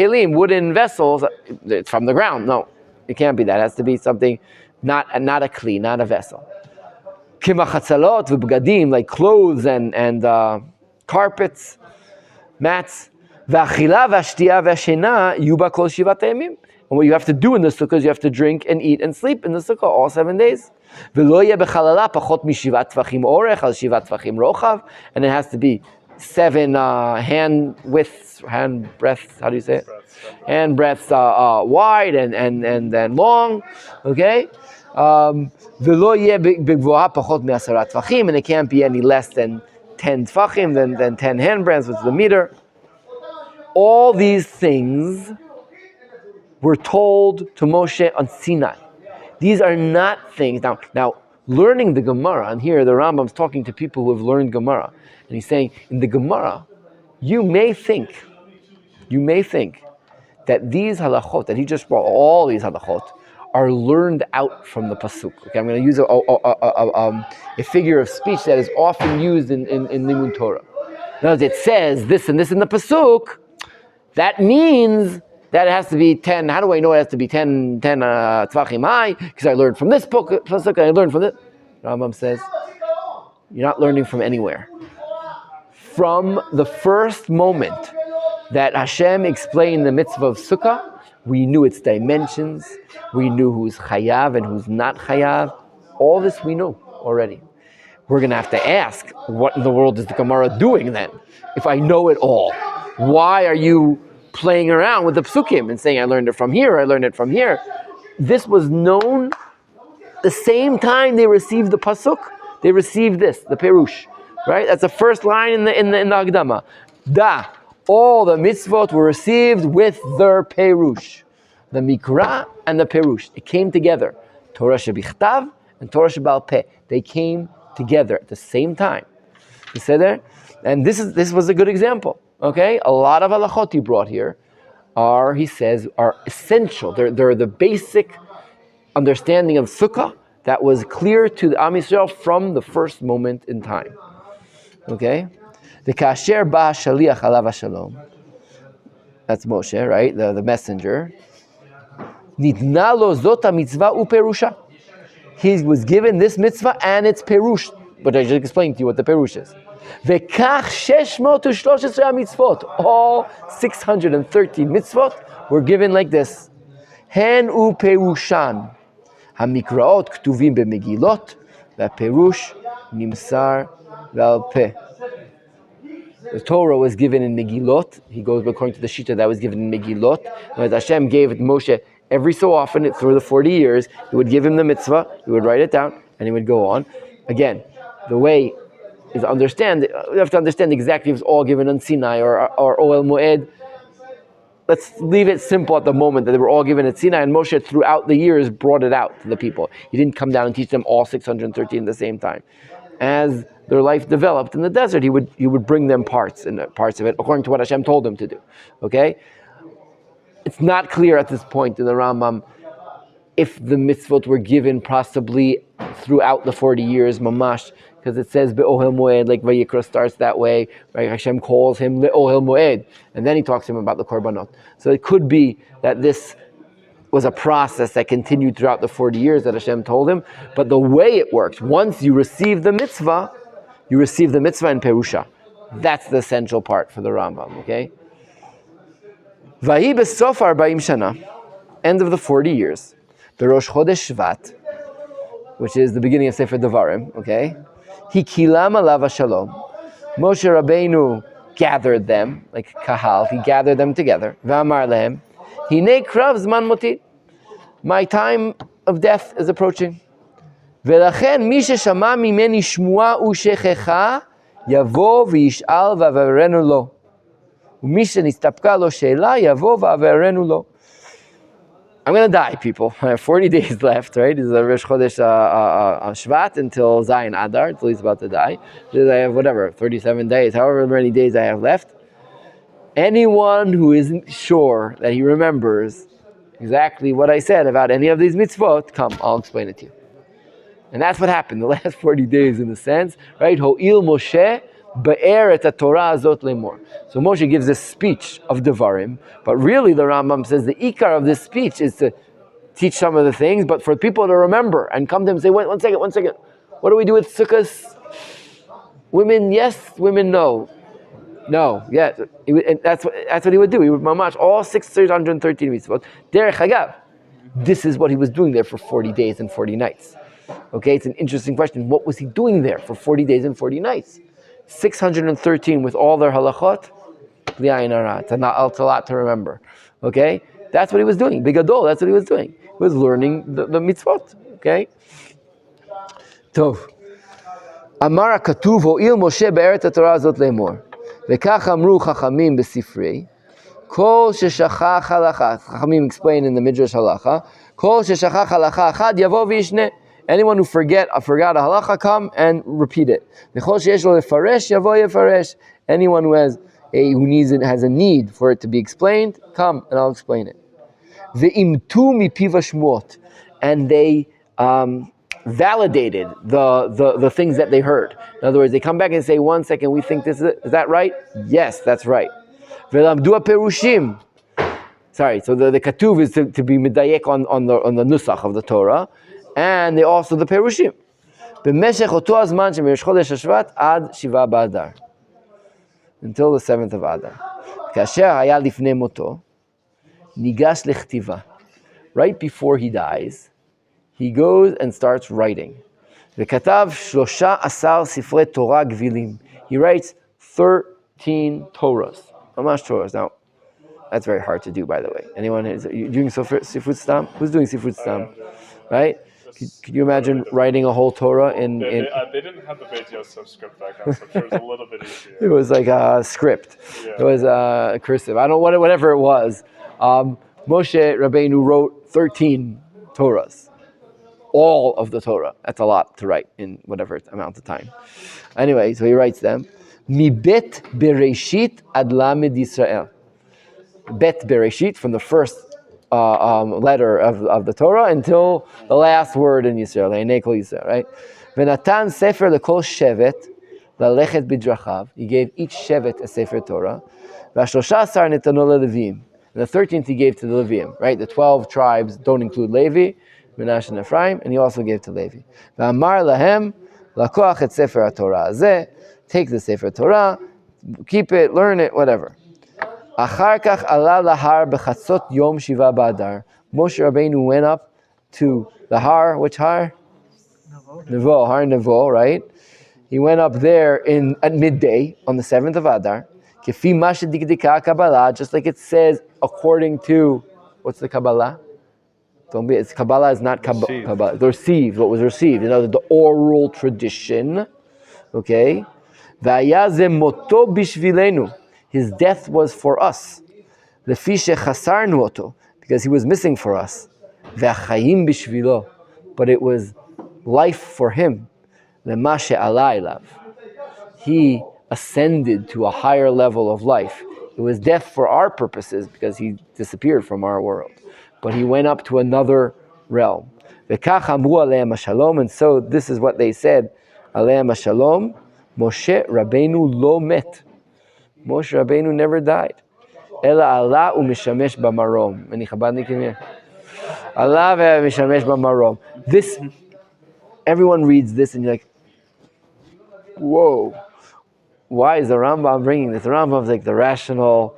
vessels. It's from the ground. No. It can't be that. It has to be something, not a kli, not a vessel. Kimachatzalot v'bgadim, like clothes and carpets, mats. V'achila v'ashtiya v'shena yuba kol shivat hayamim. And what you have to do in the sukkah is you have to drink and eat and sleep in the sukkah all 7 days. V'lo yeh bechalala pachot mishivat tvachim orech al shivat tvachim rochav. And it has to be 7 hand breadths. How do you say it? Hand breadths wide and long. Okay. V'lo yeh begvoha pachot me'asara tvachim, and it can't be any less than 10 tvachim, than 10 hand breadths, which is the meter. All these things were told to Moshe on Sinai. These are not things. Now, learning the Gemara, and here the Rambam's talking to people who have learned Gemara, and he's saying, in the Gemara, you may think that these halachot, that he just brought, all these halachot, are learned out from the pasuk. Okay, I'm going to use a figure of speech that is often used in Limud Torah. Now, it says this and this in the pasuk, that means that it has to be 10. How do I know it has to be 10 tvachim high? Because I learned from this pasuk and I learned from this. Rambam says, you're not learning from anywhere. From the first moment that Hashem explained the mitzvah of sukkah, we knew its dimensions, we knew who's chayav and who's not chayav. All this we knew already. We're going to have to ask, what in the world is the Gemara doing then? If I know it all, why are you playing around with the psukim and saying, I learned it from here? This was known the same time they received the pasuk, they received this, the perush, right? That's the first line in the Hagdama. All the mitzvot were received with their perush. The mikra and the perush. It came together. Torah shebichtav and Torah shebal peh. They came together at the same time. You see there? And this was a good example. Okay? A lot of halachot he brought here are essential. They're the basic understanding of sukkah that was clear to the Am Yisrael from the first moment in time. Okay? The kasher ba shaliach alav shalom. That's Moshe, right? The messenger. Nitna lo zota mitzvah uperusha. He was given this mitzvah and its perush. But I just explained to you what the perush is. Vekach 613 mitzvot. All 613 mitzvot were given like this. Hen u perushan. Hamikraot ktuvim b'megilot. V'perush nimsar v'al peh. The Torah was given in Megillot. He goes according to the Shita that was given in Megillot. And as Hashem gave it to Moshe every so often through the 40 years, he would give him the mitzvah, he would write it down, and he would go on. Again, the way is you have to understand exactly if it's all given on Sinai or Ohel Moed. Let's leave it simple at the moment that they were all given at Sinai, and Moshe throughout the years brought it out to the people. He didn't come down and teach them all 613 at the same time. As their life developed in the desert, he would bring them parts of it according to what Hashem told him to do. Okay? It's not clear at this point in the Rambam if the mitzvot were given possibly throughout the 40 years, mamash, because it says be'ohel moed, like Vayikra starts that way, right? Hashem calls him le'ohel moed, and then he talks to him about the korbanot. So it could be that this was a process that continued throughout the 40 years that Hashem told him, but the way it works, once you receive the mitzvah in Perusha. That's the essential part for the Rambam, okay? Vahi besof 40 shana, end of the 40 years, Berosh Chodesh Shvat, which is the beginning of Sefer Devarim, okay? Hikilam alav shalom. Moshe Rabbeinu gathered them, like kahal, he gathered them together. V'amar lehem, hinei krav zman moti. My time of death is approaching. Ve'lachen mi sheshama mimeni shmua u'shechecha yavo v'yish'al v'avarenu lo. U'mi shenistapka lo she'ela yavo v'avarenu lo. I'm going to die, people. I have 40 days left, right? This is a Rosh Chodesh Shvat until Zayin Adar, until he's about to die. I have 37 days, however many days I have left. Anyone who isn't sure that he remembers exactly what I said about any of these mitzvot, come, I'll explain it to you. And that's what happened the last 40 days in a sense, right? Ho'il Moshe be'er et Torah azot lemor. So Moshe gives this speech of Devarim, but really the Rambam says the ikar of this speech is to teach some of the things, but for people to remember and come to him and say, wait, one second. What do we do with sukkahs? Women, yes, women, no. No, yes. And that's what he would do. He would mamash all 613 mitzvot. Derech Hagav. This is what he was doing there for 40 days and 40 nights. Okay, it's an interesting question. What was he doing there for 40 days and 40 nights? 613 with all their halachot. It's a lot to remember. Okay, that's what he was doing. Bigadol, that's what he was doing. He was learning the mitzvot. Okay. Tov. Amar katuv ho'il Moshe be'eret haTorah azot lemor. V'kach amru chachamim b'sifrei. Kol sheshachach halacha. Chachamim explain in the Midrash halacha. Kol sheshachach halacha achad yavo v'yishne. Anyone who forgot a halacha, come and repeat it. V'chol sheyesh lo lefaresh yavo yefaresh. Anyone who has a need for it to be explained, come and I'll explain it. Ve'imtu mipiv hashmuot. And they validated the things that they heard. In other words, they come back and say, 1 second, we think this is it. Is that right? Yes, that's right. Ve'lamdu perushim. Sorry, so the katuv is to be medayek on the nusach of the Torah, and they also the perushim. B'meshech oto hazman shemirish chodesh hashvat ad shiva b'adar, until the 7th of Adar. Kasher haya lifnei moto nigash lechtiva. Right before he dies, he goes and starts writing. V'katav 13 sifrei Torah gvilim. He writes 13 Torahs. Mamash Torahs. Now, that's very hard to do, by the way. Anyone doing Sifrut Stam? Who's doing Sifrut Stam? Right? Could you imagine writing a whole Torah in... They didn't have the Beit Yosef script back then, so I'm sure it was a little bit easier. It was like a script. Yeah. It was cursive. I don't know, whatever it was. Moshe Rabbeinu wrote 13 Torahs. All of the Torah. That's a lot to write in whatever amount of time. Anyway, so he writes them. Mi bet Bereshit ad lamed Yisrael. Bet Bereshit, from the first letter of the Torah until the last word in Yisrael, Mechael Yisrael, right? V'natan sefer lekol shevet lalechet bidrachav. He gave each shevet a sefer Torah. V'ashlosha netano leLevim. And the 13th he gave to the Leviim, right? The 12 tribes don't include Levi, Menashe and Ephraim, and he also gave to Levi. V'amar lahem lakoach et sefer haTorah hazeh. Take the sefer Torah, keep it, learn it, whatever. Achar kach ala lahar bechatzot yom shiva b'adar. Moshe Rabbeinu went up to the har, which har? Nevo, har Nevo, right? He went up there at midday on the 7th of Adar. Kefi mashe dikdika Kabbalah, just like it says according to, what's the Kabbalah? Don't be, Kabbalah is not Kabbalah. Received, what was received. In other words, the oral tradition. Okay? V'aya ze moto bishvilenu. His death was for us. Lefi shechasarnu oto, because he was missing for us. V'achayim bishvilo, but it was life for him. Lema she'ala elav. He ascended to a higher level of life. It was death for our purposes because he disappeared from our world. But he went up to another realm. V'kach amru aleim hashalom, and so this is what they said. Aleim hashalom, Moshe Rabbeinu lo met. Moshe Rabbeinu never died. Ela Allah u'mishamesh b'marom. Any Chabadnikim here? Allah u'mishamesh b'marom. This, everyone reads this and you're like, whoa. Why is the Rambam bringing this? The Rambam's like the rational.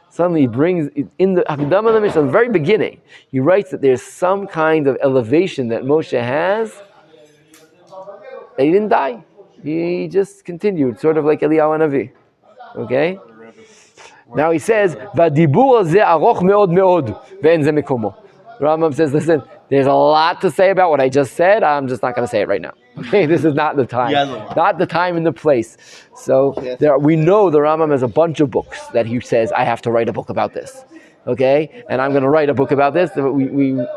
Suddenly he brings, in the Hakdama the Mishnah, the very beginning, he writes that there's some kind of elevation that Moshe has, that he didn't die. He just continued, sort of like Eliyahu Hanavi. Okay? Now he says, "V'adibur ze aroch meod meod, ve'en ze mekomo." Rambam says, "Listen, there's a lot to say about what I just said. I'm just not going to say it right now. Okay, this is not the time, not the time and the place." So we know the Rambam has a bunch of books that he says, "I have to write a book about this." Okay, and I'm going to write a book about this.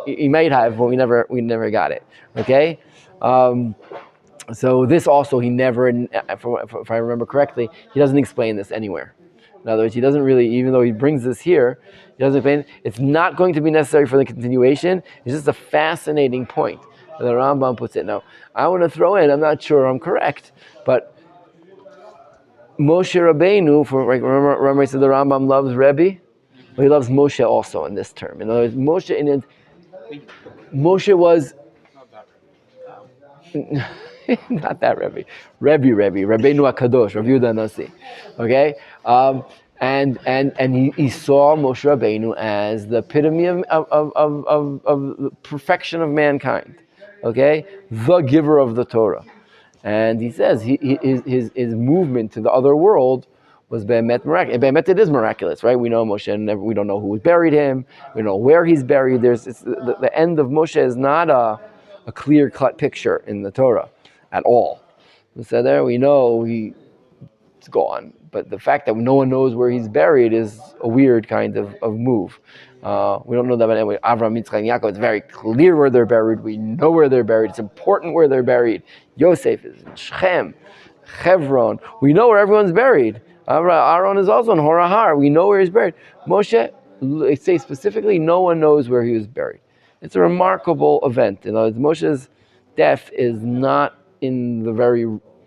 He might have, but we never got it. Okay. So this also he never, if I remember correctly, he doesn't explain this anywhere. In other words, he doesn't really, even though he brings this here, he doesn't explain. It's not going to be necessary for the continuation. It's just a fascinating point. And the Rambam puts it. Now, I want to throw in, I'm not sure I'm correct, but Moshe Rabbeinu, remember I said the Rambam loves Rebbe? Well, he loves Moshe also in this term. In other words, Moshe was not that Rebbe, Rabbeinu HaKadosh, Rabbi Yehuda Nasi. Okay, and he saw Moshe Rabbeinu as the epitome of the perfection of mankind. Okay, the giver of the Torah, and he says his movement to the other world was be'emet miraculous. Be'emet, it is miraculous, right? We know Moshe, and we don't know who buried him. We don't know where he's buried. The end of Moshe is not a clear-cut picture in the Torah at all. So there we know he's gone. But the fact that no one knows where he's buried is a weird kind of move. We don't know that, but anyway, Avraham, Yitzchak, and Yaakov, it's very clear where they're buried. We know where they're buried. It's important where they're buried. Yosef is in Shechem, Hebron. We know where everyone's buried. Aaron is also in Horahar. We know where he's buried. Moshe, they say specifically, no one knows where he was buried. It's a remarkable event. In other words, Moshe's death is not in the very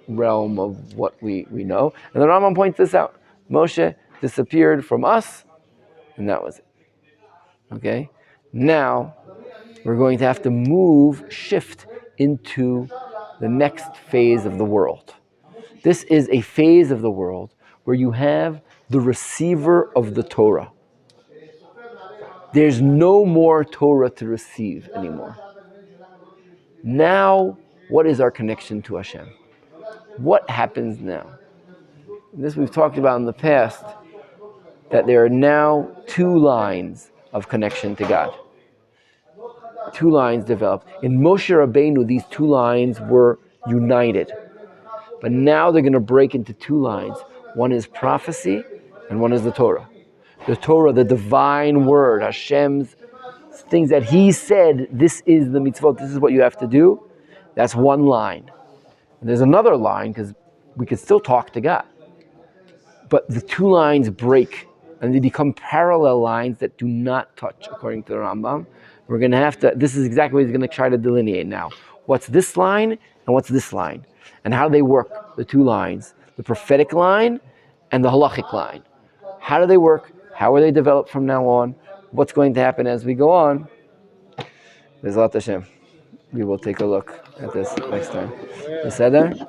realm of what we know. And the Rambam points this out. Moshe disappeared from us, and that was it. Okay? Now, we're going to have to shift into the next phase of the world. This is a phase of the world where you have the receiver of the Torah. There's no more Torah to receive anymore. Now, what is our connection to Hashem? What happens now? This we've talked about in the past, that there are now two lines of connection to God. Two lines developed. In Moshe Rabbeinu, these two lines were united. But now they're going to break into two lines. One is prophecy, and one is the Torah. The Torah, the divine word, Hashem's things that He said, this is the mitzvot, this is what you have to do. That's one line. And there's another line, because we could still talk to God. But the two lines break, and they become parallel lines that do not touch, according to the Rambam. We're going to have to, this is exactly what he's going to try to delineate now. What's this line, and what's this line? And how do they work, the two lines? The prophetic line and the halachic line. How do they work? How are they developed from now on? What's going to happen as we go on? Bezrat Hashem. We will take a look at this next time. You said that?